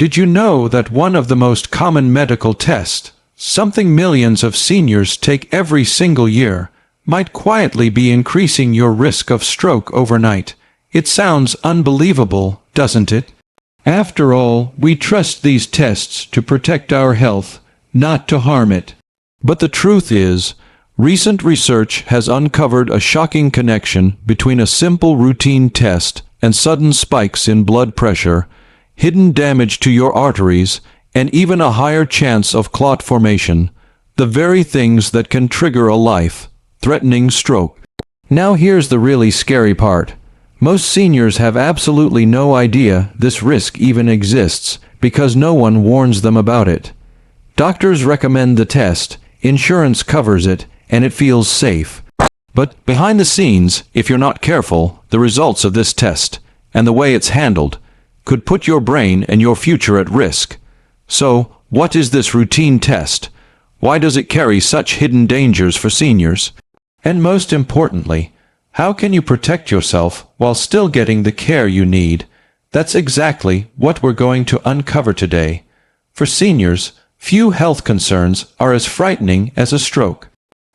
Did you know that one of the most common medical tests, something millions of seniors take every single year, might quietly be increasing your risk of stroke overnight? It sounds unbelievable, doesn't it? After all, we trust these tests to protect our health, not to harm it. But the truth is, recent research has uncovered a shocking connection between a simple routine test and sudden spikes in blood pressure, hidden damage to your arteries, and even a higher chance of clot formation, the very things that can trigger a life-threatening stroke. Now here's the really scary part. Most seniors have absolutely no idea this risk even exists because no one warns them about it. Doctors recommend the test, insurance covers it, and it feels safe. But behind the scenes, if you're not careful, the results of this test, and the way it's handled, could put your brain and your future at risk. So, what is this routine test? Why does it carry such hidden dangers for seniors? And most importantly, how can you protect yourself while still getting the care you need? That's exactly what we're going to uncover today. For seniors, few health concerns are as frightening as a stroke.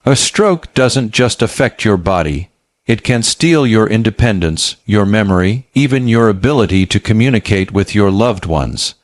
A stroke doesn't just affect your body. It can steal your independence, your memory, even your ability to communicate with your loved ones.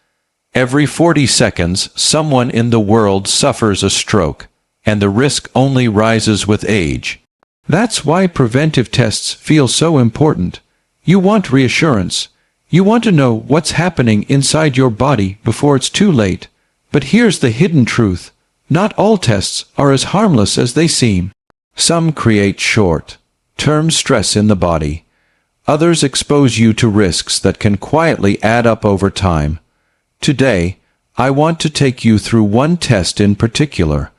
Every 40 seconds, someone in the world suffers a stroke, and the risk only rises with age. That's why preventive tests feel so important. You want reassurance. You want to know what's happening inside your body before it's too late. But here's the hidden truth. Not all tests are as harmless as they seem. Some create short-term stress in the body. Others expose you to risks that can quietly add up over time. Today, I want to take you through one test in particular,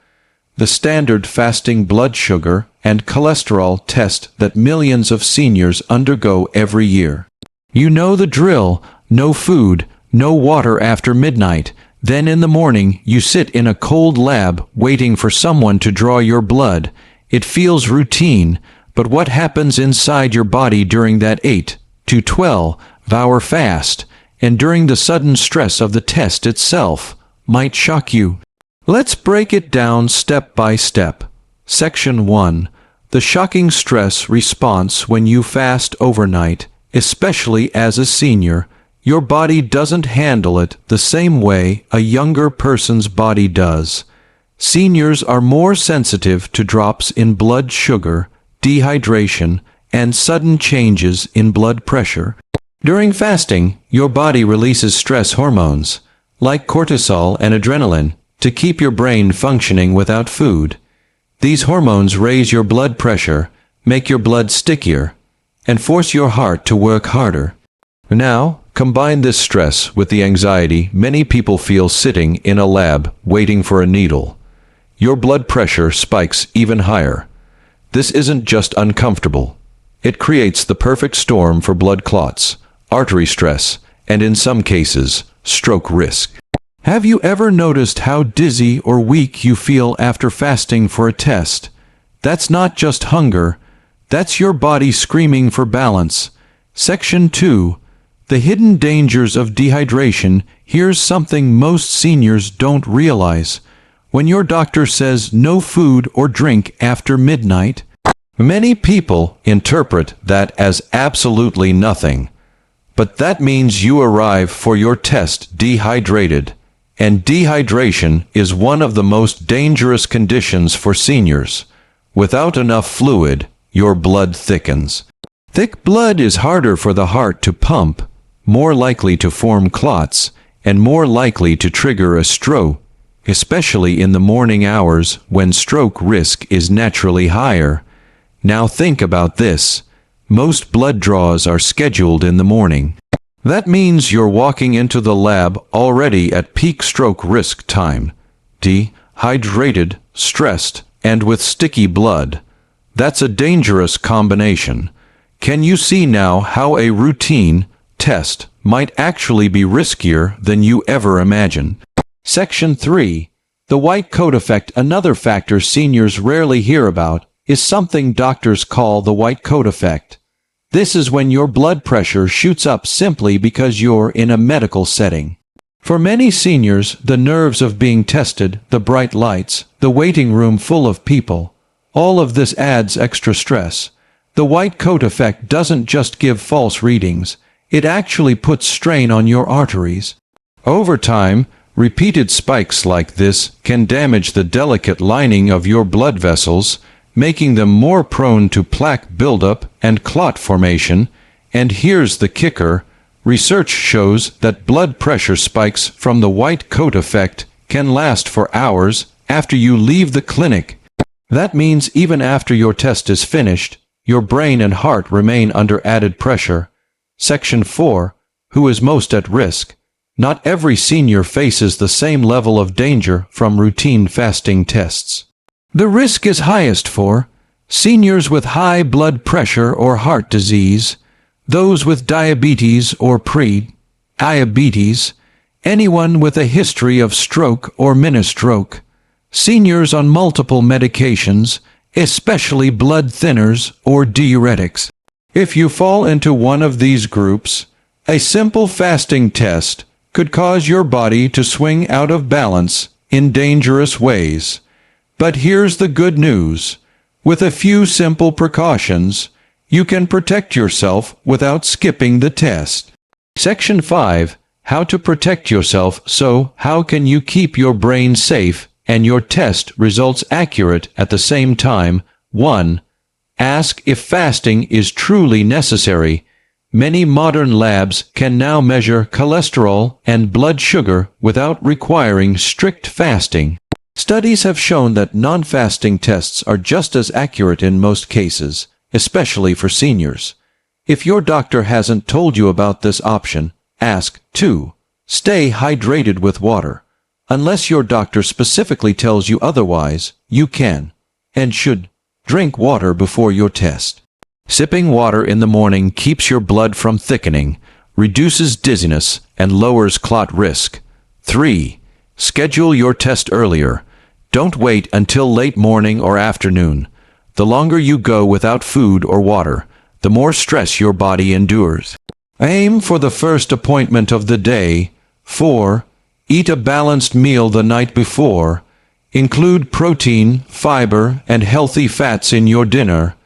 the standard fasting blood sugar and cholesterol test that millions of seniors undergo every year. You know the drill: no food, no water after midnight. Then in the morning, you sit in a cold lab waiting for someone to draw your blood. It feels routine, but what happens inside your body during that 8 to 12-hour fast, and during the sudden stress of the test itself, might shock you. Let's break it down step by step. Section 1. The shocking stress response when you fast overnight, especially as a senior. Your body doesn't handle it the same way a younger person's body does. Seniors are more sensitive to drops in blood sugar, dehydration, and sudden changes in blood pressure. During fasting, your body releases stress hormones, like cortisol and adrenaline, to keep your brain functioning without food. These hormones raise your blood pressure, make your blood stickier, and force your heart to work harder. Now, combine this stress with the anxiety many people feel sitting in a lab waiting for a needle. Your blood pressure spikes even higher. This isn't just uncomfortable. It creates the perfect storm for blood clots, artery stress, and in some cases, stroke risk. Have you ever noticed how dizzy or weak you feel after fasting for a test? That's not just hunger. That's your body screaming for balance. Section 2. The hidden dangers of dehydration. Here's something most seniors don't realize. When your doctor says no food or drink after midnight, many people interpret that as absolutely nothing. But that means you arrive for your test dehydrated. And dehydration is one of the most dangerous conditions for seniors. Without enough fluid, your blood thickens. Thick blood is harder for the heart to pump, more likely to form clots, and more likely to trigger a stroke, especially in the morning hours when stroke risk is naturally higher. Now think about this. Most blood draws are scheduled in the morning. That means you're walking into the lab already at peak stroke risk time, dehydrated, stressed, and with sticky blood. That's a dangerous combination. Can you see now how a routine test might actually be riskier than you ever imagined? Section 3. The white coat effect. Another factor seniors rarely hear about is something doctors call the white coat effect. This is when your blood pressure shoots up simply because you're in a medical setting. For many seniors, the nerves of being tested, the bright lights, the waiting room full of people, all of this adds extra stress. The white coat effect doesn't just give false readings, it actually puts strain on your arteries. Over time, repeated spikes like this can damage the delicate lining of your blood vessels, making them more prone to plaque buildup and clot formation. And here's the kicker: research shows that blood pressure spikes from the white coat effect can last for hours after you leave the clinic. That means even after your test is finished, your brain and heart remain under added pressure. Section 4. Who is most at risk? Not every senior faces the same level of danger from routine fasting tests. The risk is highest for seniors with high blood pressure or heart disease, those with diabetes or pre-diabetes, anyone with a history of stroke or mini-stroke, seniors on multiple medications, especially blood thinners or diuretics. If you fall into one of these groups, a simple fasting test could cause your body to swing out of balance in dangerous ways. But here's the good news. With a few simple precautions, you can protect yourself without skipping the test. Section 5. How to protect yourself. So, how can you keep your brain safe and your test results accurate at the same time? 1. Ask if fasting is truly necessary. Many modern labs can now measure cholesterol and blood sugar without requiring strict fasting. Studies have shown that non-fasting tests are just as accurate in most cases, especially for seniors. If your doctor hasn't told you about this option, ask. 2. Stay hydrated with water. Unless your doctor specifically tells you otherwise, you can and should drink water before your test. Sipping water in the morning keeps your blood from thickening, reduces dizziness, and lowers clot risk. 3. Schedule your test earlier. Don't wait until late morning or afternoon. The longer you go without food or water, the more stress your body endures. Aim for the first appointment of the day. 4. Eat a balanced meal the night before. Include protein, fiber, and healthy fats in your dinner.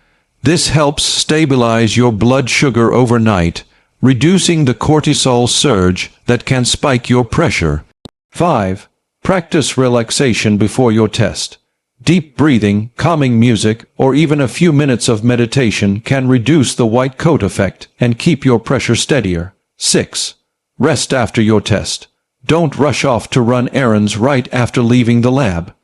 This helps stabilize your blood sugar overnight, reducing the cortisol surge that can spike your pressure. 5. Practice relaxation before your test. Deep breathing, calming music, or even a few minutes of meditation can reduce the white coat effect and keep your pressure steadier. 6. Rest after your test. Don't rush off to run errands right after leaving the lab.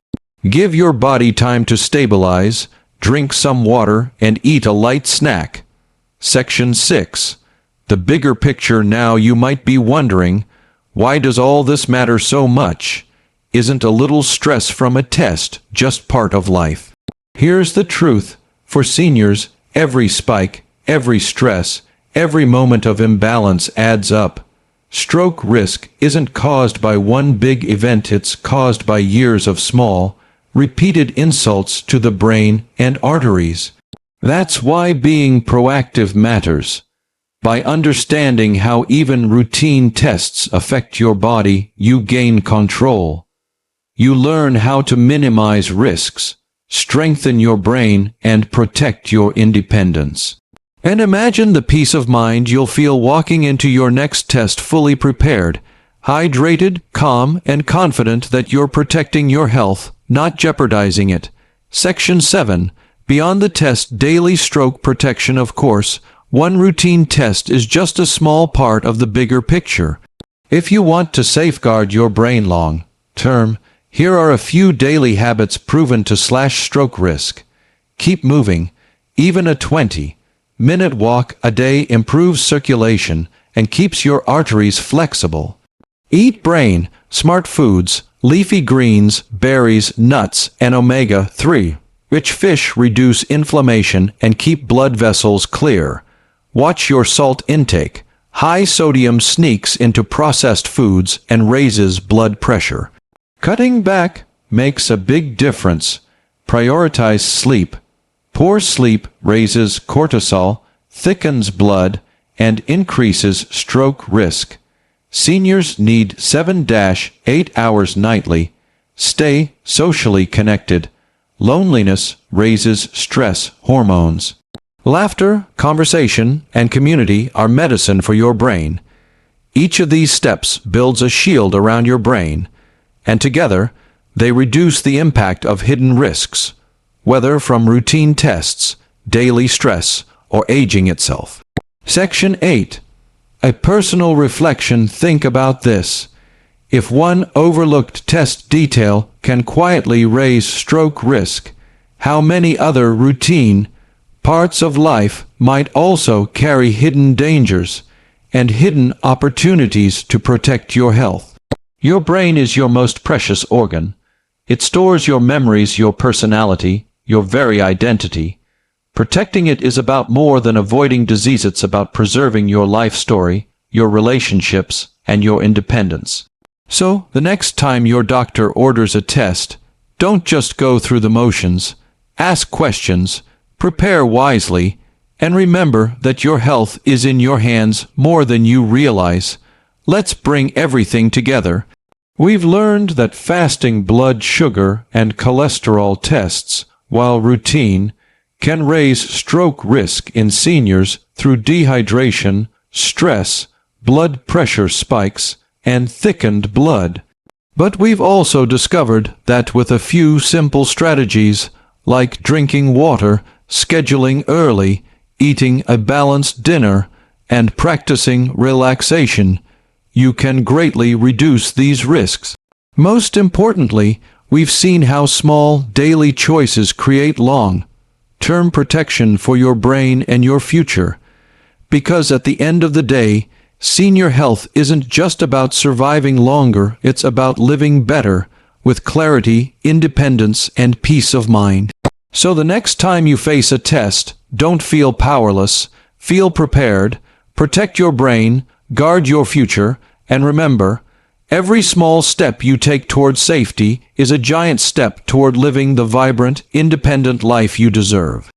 Give your body time to stabilize, drink some water, and eat a light snack. Section 6. The bigger picture. Now you might be wondering, why does all this matter so much? Isn't a little stress from a test just part of life? Here's the truth. For seniors, every spike, every stress, every moment of imbalance adds up. Stroke risk isn't caused by one big event, it's caused by years of small, repeated insults to the brain and arteries. That's why being proactive matters. By understanding how even routine tests affect your body, you gain control. You learn how to minimize risks, strengthen your brain, and protect your independence. And imagine the peace of mind you'll feel walking into your next test fully prepared, hydrated, calm, and confident that you're protecting your health, not jeopardizing it. Section 7. Beyond the test, daily stroke protection. Of course, one routine test is just a small part of the bigger picture. If you want to safeguard your brain long term, here are a few daily habits proven to slash stroke risk. Keep moving. Even a 20-minute walk a day improves circulation and keeps your arteries flexible. Eat brain, smart foods, leafy greens, berries, nuts, and omega-3 rich fish reduce inflammation and keep blood vessels clear. Watch your salt intake. High sodium sneaks into processed foods and raises blood pressure. Cutting back makes a big difference. Prioritize sleep. Poor sleep raises cortisol, thickens blood, and increases stroke risk. Seniors need 7-8 hours nightly. Stay socially connected. Loneliness raises stress hormones. Laughter, conversation, and community are medicine for your brain. Each of these steps builds a shield around your brain, and together, they reduce the impact of hidden risks, whether from routine tests, daily stress, or aging itself. Section 8. A personal reflection. Think about this. If one overlooked test detail can quietly raise stroke risk, how many other routine parts of life might also carry hidden dangers and hidden opportunities to protect your health? Your brain is your most precious organ. It stores your memories, your personality, your very identity. Protecting it is about more than avoiding disease. It's about preserving your life story, your relationships, and your independence. So, the next time your doctor orders a test, don't just go through the motions. Ask questions, prepare wisely, and remember that your health is in your hands more than you realize. Let's bring everything together. We've learned that fasting blood sugar and cholesterol tests, while routine, can raise stroke risk in seniors through dehydration, stress, blood pressure spikes, and thickened blood. But we've also discovered that with a few simple strategies, like drinking water, scheduling early, eating a balanced dinner, and practicing relaxation, you can greatly reduce these risks. Most importantly, we've seen how small daily choices create long-term protection for your brain and your future. Because at the end of the day, senior health isn't just about surviving longer, it's about living better, with clarity, independence, and peace of mind. So the next time you face a test, don't feel powerless, feel prepared, protect your brain, guard your future, and remember, every small step you take toward safety is a giant step toward living the vibrant, independent life you deserve.